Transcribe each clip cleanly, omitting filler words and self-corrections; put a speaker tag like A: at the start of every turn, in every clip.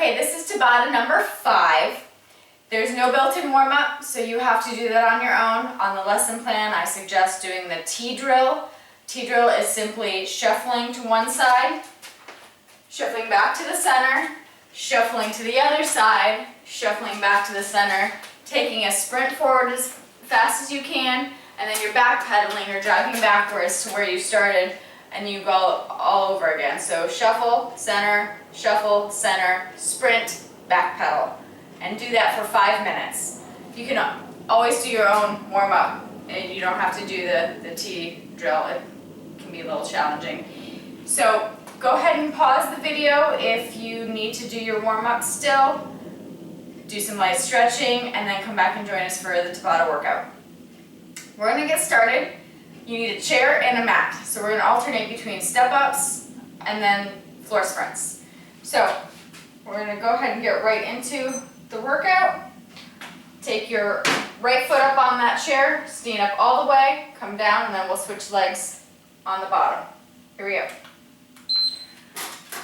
A: Okay, this is Tabata number 5. There's no built-in warm-up, so you have to do that on your own. On the lesson plan, I suggest doing the T drill. T drill is simply shuffling to one side, shuffling back to the center, shuffling to the other side, shuffling back to the center, taking a sprint forward as fast as you can, and then you're backpedaling or jogging backwards to where you started, and you go all over again. So shuffle, center, sprint, backpedal. And do that for 5 minutes. You can always do your own warm-up, and you don't have to do the T drill. It can be a little challenging. So go ahead and pause the video if you need to do your warm-up still. Do some light stretching, and then come back and join us for the Tabata workout. We're going to get started. You need a chair and a mat. So we're going to alternate between step-ups and then floor sprints. So we're going to go ahead and get right into the workout. Take your right foot up on that chair, stand up all the way, come down, and then we'll switch legs on the bottom. Here we go.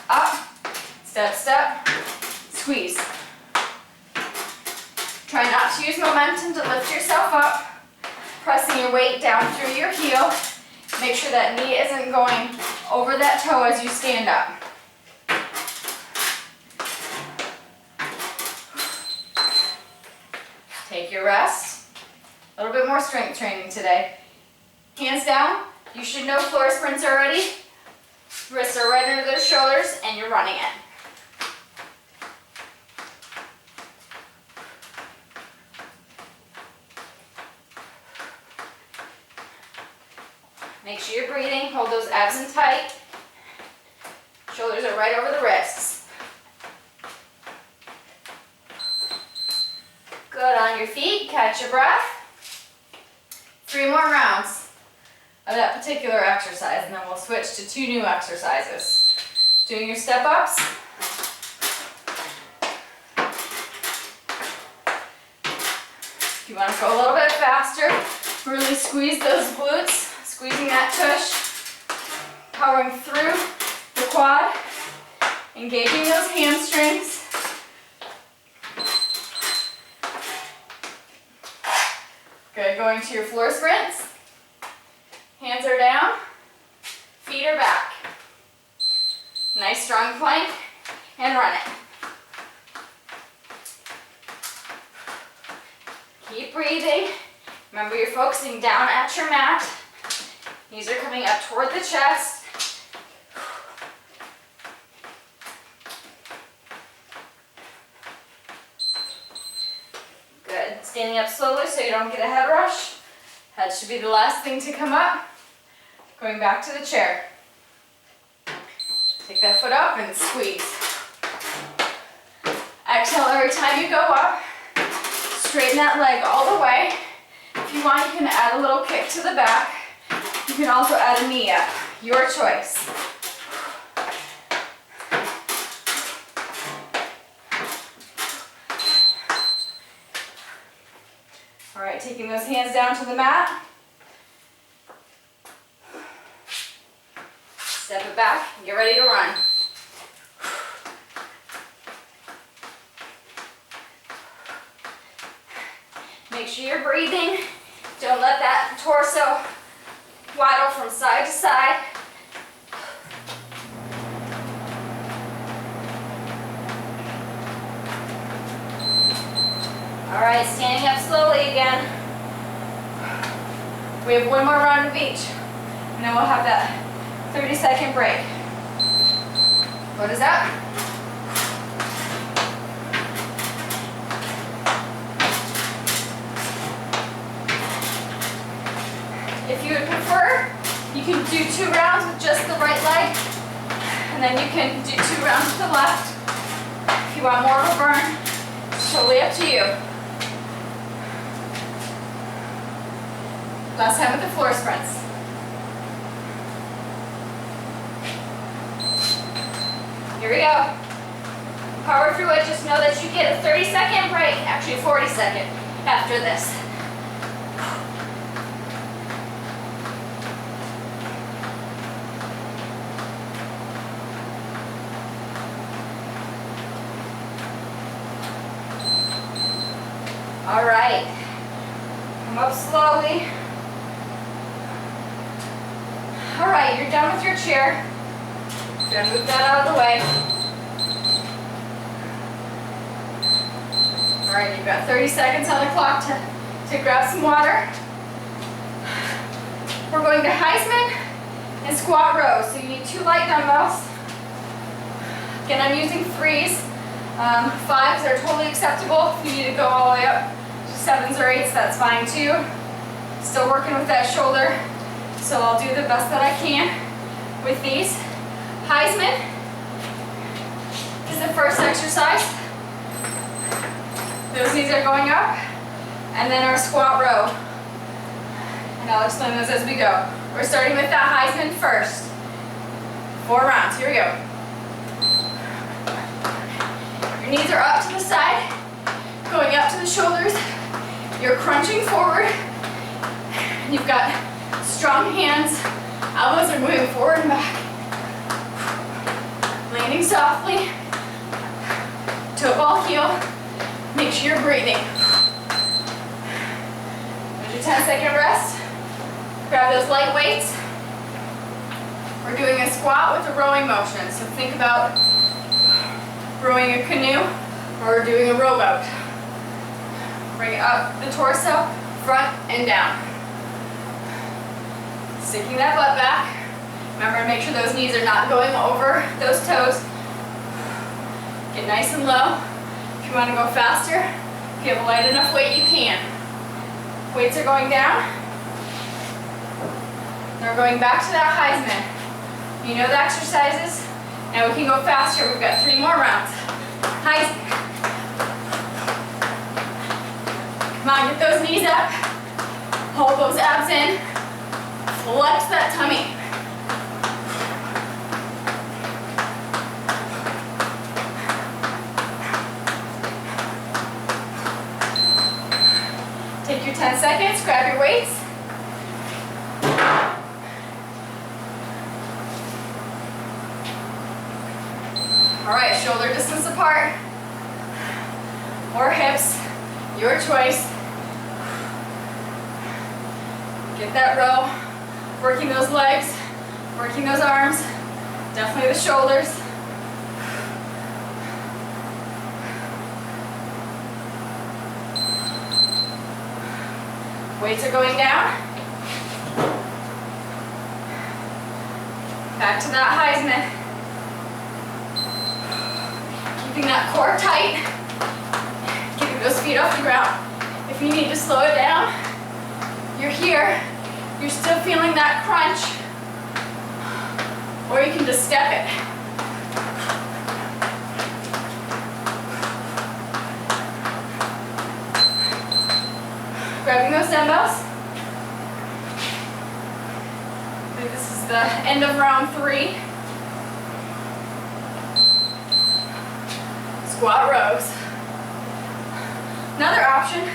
A: Up, step, step, squeeze. Try not to use momentum to lift yourself up, pressing your weight down through your heel. Make sure that knee isn't going over that toe as you stand up. Take your rest. A little bit more strength training today. Hands down. You should know floor sprints already. Wrists are right under the shoulders and you're running it. Make sure you're breathing. Hold those abs in tight. Shoulders are right over the wrists. Good, on your feet, catch your breath. 3 more rounds of that particular exercise, and then we'll switch to 2 new exercises. Doing your step-ups. If you want to go a little bit faster, really squeeze those glutes, squeezing that tush, powering through the quad, engaging those hamstrings. Good, going to your floor sprints. Hands are down, feet are back. Nice strong plank, and run it. Keep breathing. Remember, you're focusing down at your mat. Knees are coming up toward the chest. Good. Standing up slowly so you don't get a head rush. Head should be the last thing to come up. Going back to the chair. Take that foot up and squeeze. Exhale every time you go up. Straighten that leg all the way. If you want, you can add a little kick to the back. You can also add a knee up. Your choice. All right, taking those hands down to the mat. Step it back and get ready to run. Make sure you're breathing. Don't let that torso waddle from side to side. All right, standing up slowly again. We have 1 more round of each, and then we'll have that 30-second break. What is that? If you would prefer, you can do 2 rounds with just the right leg, and then you can do 2 rounds with the left. If you want more of a burn, it's totally up to you. Last time with the floor sprints. Here we go. Power through it. Just know that you get a 30-second break, actually a 40-second after this. All right. Come up slowly. All right, you're done with your chair. You're gonna move that out of the way. All right, you've got 30 seconds on the clock to grab some water. We're going to Heisman and squat rows. So you need 2 light dumbbells. Again, I'm using 3s. 5s are totally acceptable. If you need to go all the way up to 7s or 8s, that's fine too. Still working with that shoulder, so I'll do the best that I can with these. Heisman is the first exercise. Those knees are going up, and then our squat row. And I'll explain those as we go. We're starting with that Heisman first. 4 rounds, here we go. Your knees are up to the side, going up to the shoulders. You're crunching forward. You've got strong hands. Elbows are moving forward and back. Landing softly. Toe ball heel. Make sure you're breathing. There's your 10-second rest. Grab those light weights. We're doing a squat with a rowing motion. So think about rowing a canoe or doing a rowboat. Bring it up the torso, front and down. Sticking that butt back. Remember to make sure those knees are not going over those toes. Get nice and low. If you want to go faster, if you have a light enough weight, you can. Weights are going down. Now we're going back to that Heisman. You know the exercises. Now we can go faster. We've got 3 more rounds. Heisman. Come on, get those knees up. Hold those abs in. Flex that tummy. Take your 10 seconds, grab your weights. All right, shoulder distance apart. Or hips, your choice. Get that row. Working those legs, working those arms, definitely the shoulders. Weights are going down. Back to that Heisman. Keeping that core tight. Getting those feet off the ground. If you need to slow it down, you're here. You're still feeling that crunch, or you can just step it. Grabbing those dumbbells. I think this is the end of round 3. Squat rows. Another option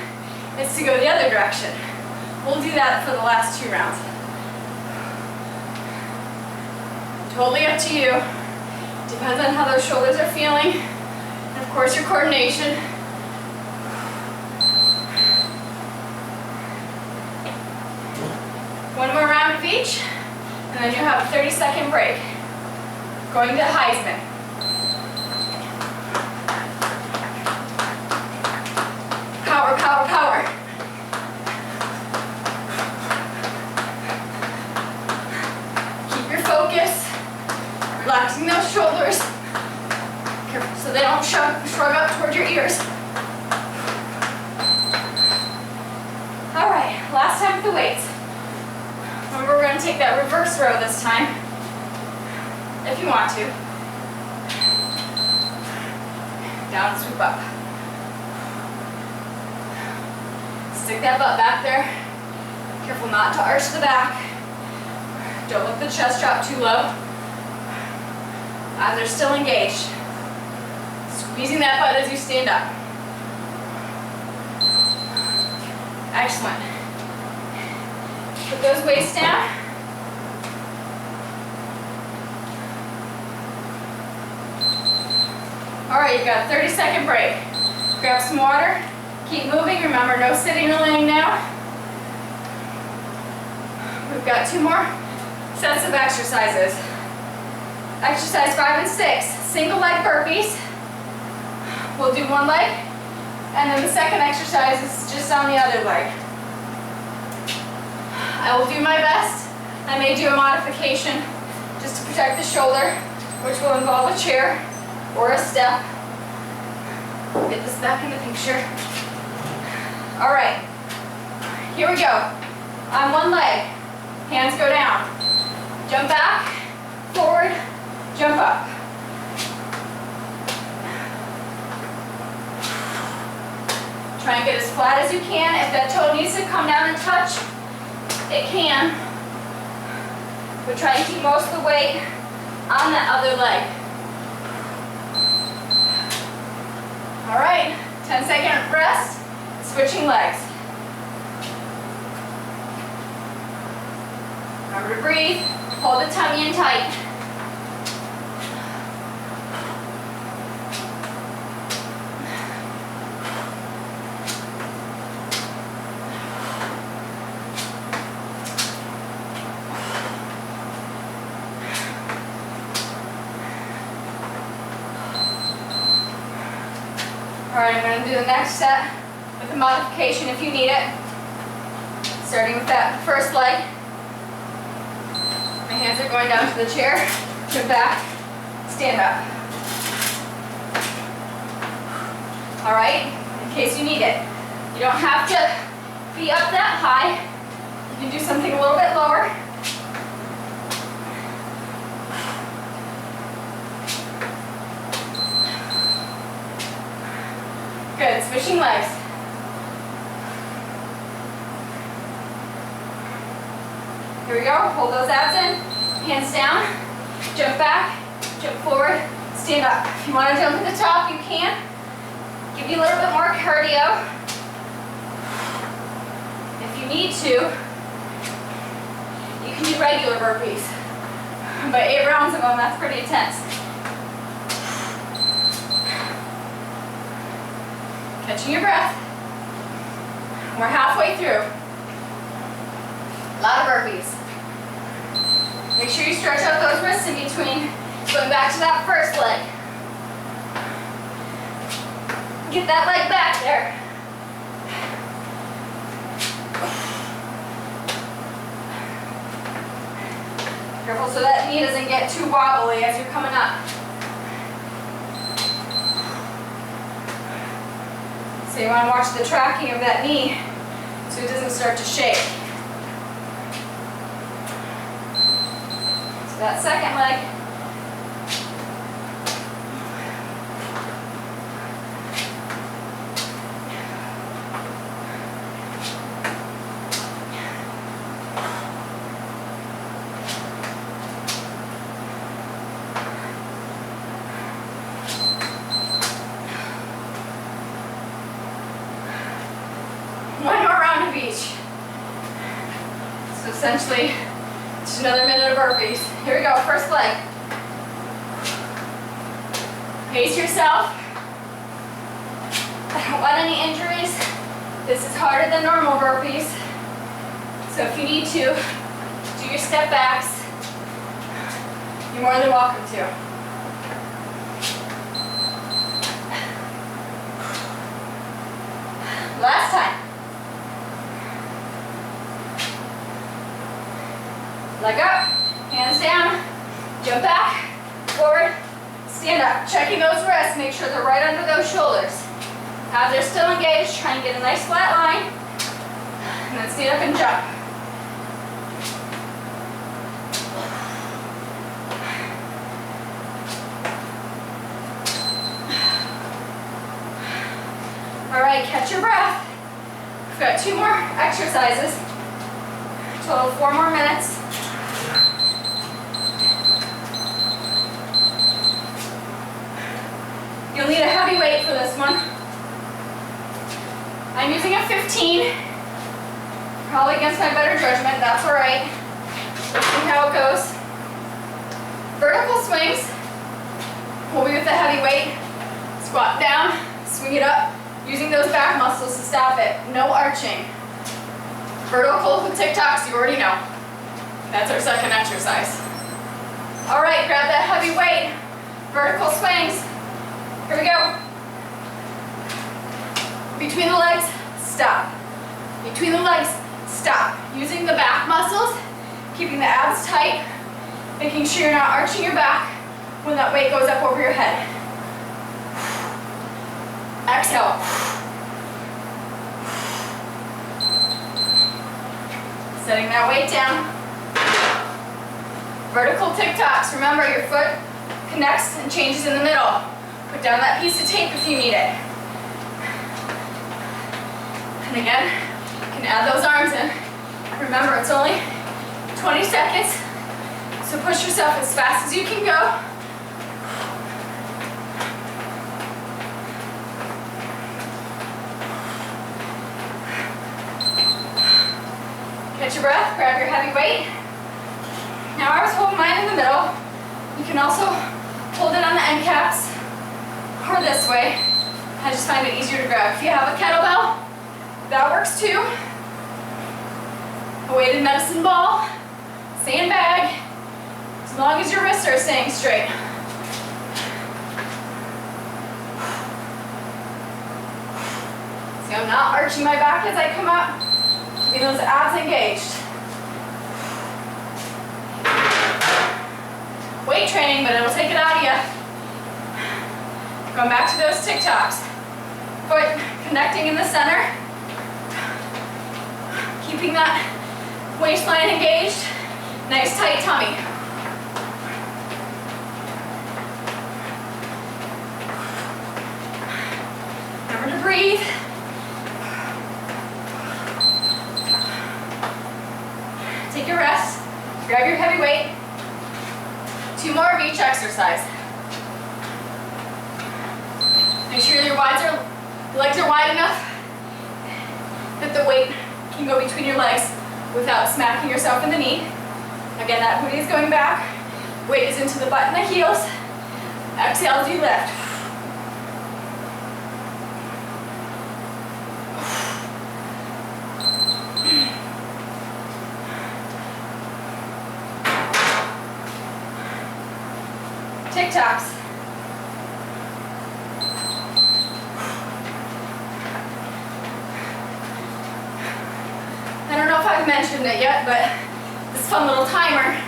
A: is to go the other direction. We'll do that for the last 2 rounds. Totally up to you. Depends on how those shoulders are feeling. And of course your coordination. One more round of each, and then you have a 30-second break. Going to Heisman. Power, power, power. Focus, relaxing those shoulders. Careful so they don't shrug up toward your ears. All right, last time with the weights. Remember, we're going to take that reverse row this time, if you want to. Down, swoop up. Stick that butt back there. Careful not to arch the back. Don't let the chest drop too low. Eyes are still engaged. Squeezing that butt as you stand up. Excellent. Put those weights down. All right, you've got a 30-second break. Grab some water. Keep moving. Remember, no sitting or laying down. We've got 2 more sets of exercises. Exercise 5 and 6, single leg burpees. We'll do one leg, and then the second exercise is just on the other leg. I will do my best. I may do a modification just to protect the shoulder, which will involve a chair or a step. Get this back in the picture. All right, here we go. On one leg, hands go down. Jump back, forward, jump up. Try and get as flat as you can. If that toe needs to come down and touch, it can. But try and keep most of the weight on that other leg. All right, 10-second rest, switching legs. Remember to breathe, hold the tummy in tight. All right, I'm going to do the next set with a modification if you need it. Starting with that first leg. My hands are going down to the chair, jump back, stand up. All right, in case you need it. You don't have to be up that high. You can do something a little bit lower. Good, switching legs. Here we go, hold those abs in, hands down, jump back, jump forward, stand up. If you want to jump to the top, you can. Give you a little bit more cardio. If you need to, you can do regular burpees. But 8 rounds of them, that's pretty intense. Catching your breath. We're halfway through. A lot of burpees. Make sure you stretch out those wrists in between. Going back to that first leg. Get that leg back there. Careful so that knee doesn't get too wobbly as you're coming up. So you want to watch the tracking of that knee so it doesn't start to shake. So that second leg. One more round of each. So essentially, just another minute of burpees. Here we go, first leg. Pace yourself. I don't want any injuries. This is harder than normal burpees. So if you need to, do your step backs. You're more than welcome to. Last time. Leg up, hands down, jump back, forward, stand up. Checking those wrists, make sure they're right under those shoulders. Now they're still engaged, try and get a nice flat line, and then stand up and jump. All right, catch your breath. We've got 2 more exercises. Total 4 more minutes. You'll need a heavy weight for this one. I'm using a 15, probably against my better judgment, that's all right. Let's see how it goes. Vertical swings, we'll be with the heavy weight. Squat down, swing it up, Using those back muscles to stop it. No arching. Vertical TikToks, you already know. That's our second exercise. All right, grab that heavy weight. Vertical swings. Here we go. Between the legs, stop. Between the legs, stop. Using the back muscles, keeping the abs tight, making sure you're not arching your back when that weight goes up over your head. Exhale. Setting that weight down. Vertical TikToks. Remember, your foot connects and changes in the middle. Put down that piece of tape if you need it. And again, you can add those arms in. Remember, it's only 20 seconds, so push yourself as fast as you can go. Catch your breath, grab your heavy weight. Now I was holding mine in the middle. You can also hold it on the end caps or this way. I just find it easier to grab. If you have a kettlebell, that works too. A weighted medicine ball, sandbag, as long as your wrists are staying straight. See, I'm not arching my back as I come up. Keeping those abs engaged. Weight training, but it'll take it out of you. Going back to those TikToks. Foot connecting in the center. Keeping that waistline engaged. Nice tight tummy. Remember to breathe. Take a rest. Grab your heavy weight. 2 more of each exercise. Make sure your legs are wide enough that the weight can go between your legs without smacking yourself in the knee. Again, that booty is going back. Weight is into the butt and the heels. Exhale as you lift. TikToks. I don't know if I've mentioned it yet, but this fun little timer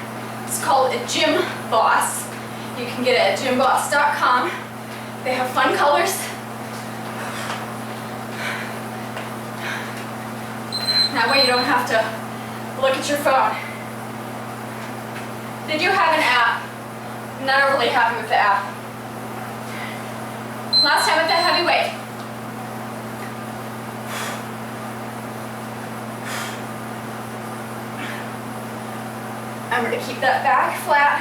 A: is called a Gym Boss. You can get it at gymboss.com. They have fun colors. That way you don't have to look at your phone. They do have an app. I'm not really happy with the app. Last time with the heavy weight. Remember to keep that back flat.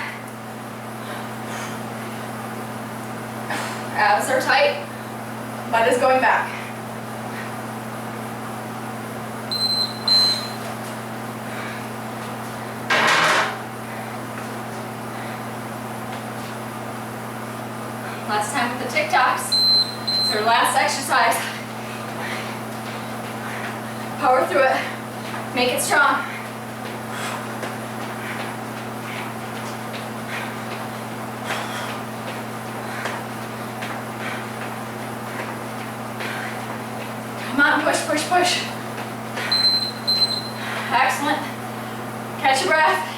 A: Abs are tight. Butt is going back. Last time with the TikToks. It's our last exercise. Power through it. Make it strong. Come on, push, push, push. Excellent. Catch your breath.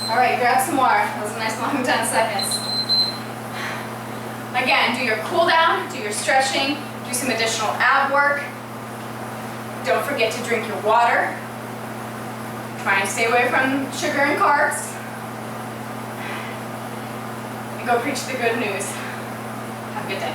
A: All right, grab some more. That was a nice long 10 seconds. Again, do your cool down, do your stretching, do some additional ab work. Don't forget to drink your water. Try and stay away from sugar and carbs. And go preach the good news. Have a good day.